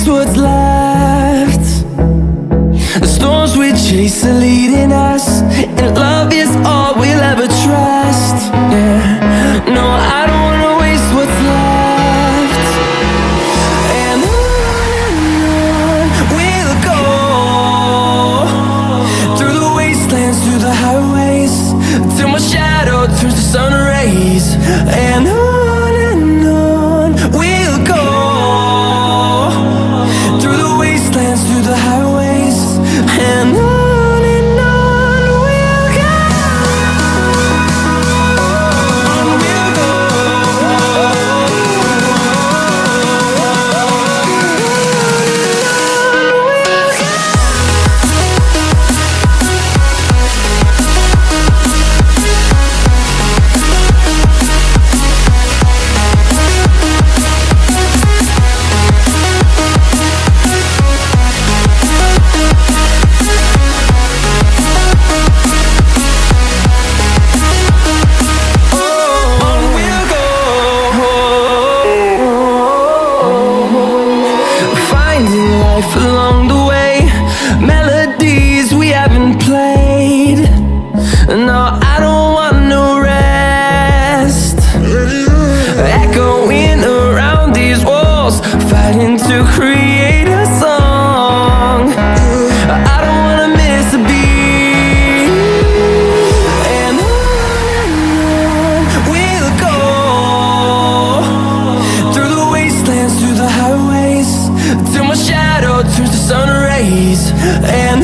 what's left. The storms we chase are leading us, and love is all we'll ever trust. Yeah, no, I don't wanna waste what's left. And on we'll go, through the wastelands, through the highways, till my shadow turns to sun rays. And on we'll go, through the wastelands, through the highways, and on we'll go. On we'll go. Finding life along the way, melodies we haven't played. No, I don't want no rest. Echoing around these walls, fighting to create a song. I don't wanna miss a beat. And on we'll go, through the wastelands, through the highways, till my shadow turns to sun rays. And